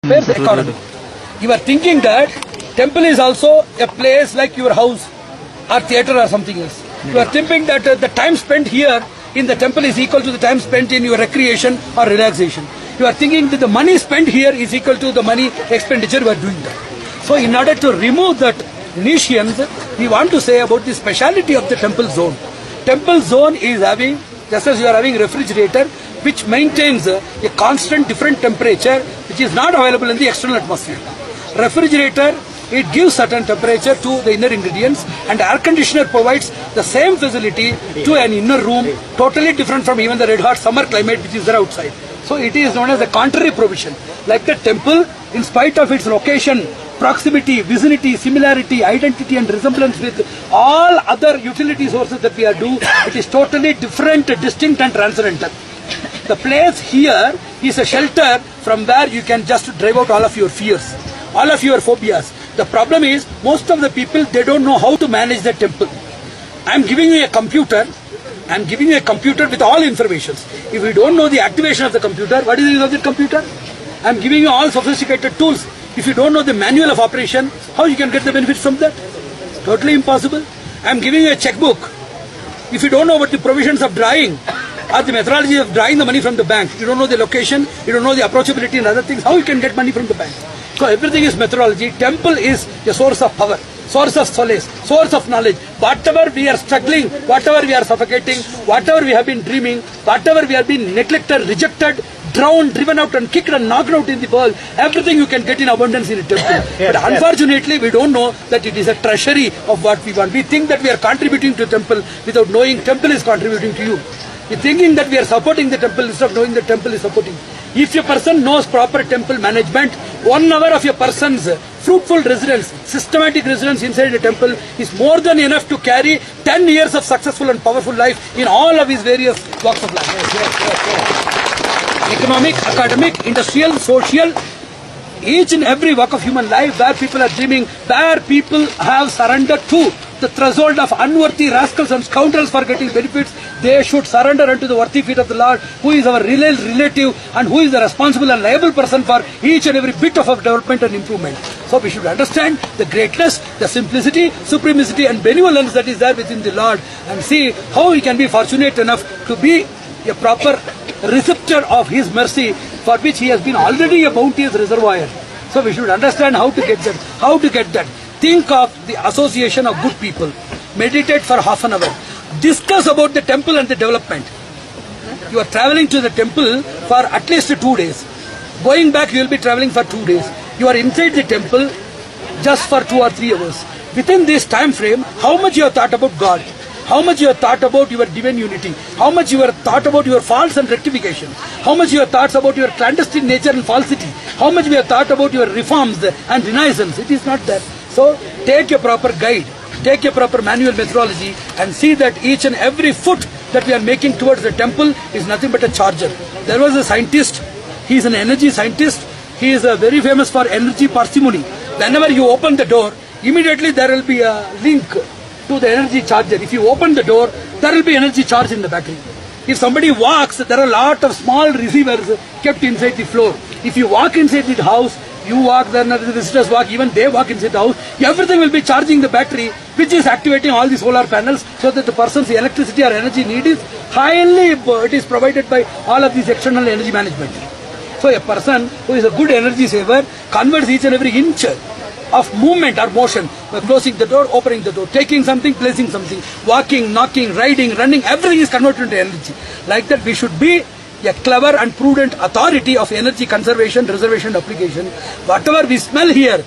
Where's the economy? You are thinking that temple is also a place like your house or theatre or something else. You are thinking that the time spent here in the temple is equal to the time spent in your recreation or relaxation. You are thinking that the money spent here is equal to the money expenditure you are doing that. So in order to remove that nescience, we want to say about the speciality of the temple zone. Temple zone is having, just as you are having refrigerator, which maintains a constant different temperature which is not available in the external atmosphere. Refrigerator, it gives certain temperature to the inner ingredients, and air conditioner provides the same facility to an inner room, totally different from even the red hot summer climate which is there outside. So it is known as the contrary provision. Like the temple, in spite of its location, proximity, vicinity, similarity, identity and resemblance with all other utility sources that we are doing, it is totally different, distinct and transcendental. The place here is a shelter from where you can just drive out all of your fears, all of your phobias. The problem is, most of the people, they don't know how to manage the temple. I am giving you a computer. I am giving you a computer with all informations. If you don't know the activation of the computer, what is the use of the computer? I am giving you all sophisticated tools. If you don't know the manual of operation, how you can get the benefits from that? Totally impossible. I am giving you a checkbook. If you don't know what the provisions of drawing or the methodology of drawing the money from the bank, you don't know the location, you don't know the approachability and other things, how you can get money from the bank? So everything is methodology. Temple is a source of power, source of solace, source of knowledge. Whatever we are struggling, whatever we are suffocating, whatever we have been dreaming, whatever we have been neglected, rejected, drowned, driven out and kicked and knocked out in the world, everything you can get in abundance in a temple. But unfortunately, we don't know that it is a treasury of what we want. We think that we are contributing to temple without knowing temple is contributing to you. We are thinking that we are supporting the temple instead of knowing the temple is supporting. If a person knows proper temple management, 1 hour of a person's fruitful residence, systematic residence inside the temple is more than enough to carry 10 years of successful and powerful life in all of his various walks of life. Economic, academic, industrial, social, each and every walk of human life where people are dreaming, where people have surrendered to the threshold of unworthy rascals and scoundrels for getting benefits, they should surrender unto the worthy feet of the Lord, who is our real relative and who is the responsible and liable person for each and every bit of our development and improvement. So we should understand the greatness, the simplicity, supremacy and benevolence that is there within the Lord, and see how we can be fortunate enough to be a proper receptor of His mercy, for which He has been already a bounteous reservoir. So we should understand how to get that. How to get that. Think of the association of good people. Meditate for half an hour. Discuss about the temple and the development. You are traveling to the temple for at least 2 days. Going back, you will be traveling for 2 days. You are inside the temple just for 2 or 3 hours. Within this time frame, how much you have thought about God? How much you have thought about your divine unity? How much you have thought about your faults and rectification? How much you have thought about your clandestine nature and falsity? How much we have thought about your reforms and renaissance? It is not there. So take a proper guide, take a proper manual methodology and see that each and every foot that we are making towards the temple is nothing but a charger. There was a scientist, he is an energy scientist, he is very famous for energy parsimony. Whenever you open the door, immediately there will be a link to the energy charger. If you open the door, there will be energy charge in the battery. If somebody walks, there are a lot of small receivers kept inside the floor. If you walk inside the house, you walk, then the visitors walk, even they walk inside the house, everything will be charging the battery, which is activating all the solar panels, so that the person's electricity or energy need is highly, it is provided by all of these external energy management. So a person who is a good energy saver converts each and every inch of movement or motion by closing the door, opening the door, taking something, placing something, walking, knocking, riding, running, everything is converted into energy. Like that, we should be a clever and prudent authority of energy conservation, reservation, application. Whatever we smell here,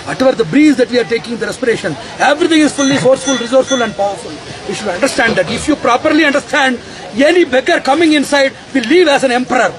whatever the breeze that we are taking, the respiration, everything is fully sourceful, resourceful and powerful. We should understand that. If you properly understand, any beggar coming inside will live as an emperor.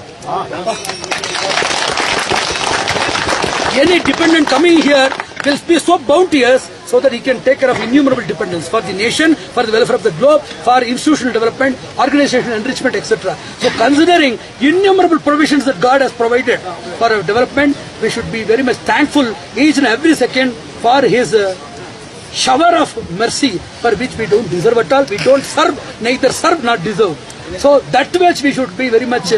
Any dependent coming here will be so bounteous so that he can take care of innumerable dependents for the nation, for the welfare of the globe, for institutional development, organizational enrichment, etc. So considering innumerable provisions that God has provided for our development, we should be very much thankful each and every second for His shower of mercy, for which we don't deserve at all. We don't serve, neither serve nor deserve. So that much we should be very much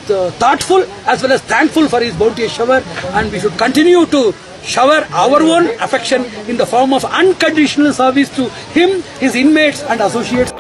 thoughtful as well as thankful for his bounteous shower, and we should continue to shower our own affection in the form of unconditional service to him, his inmates and associates.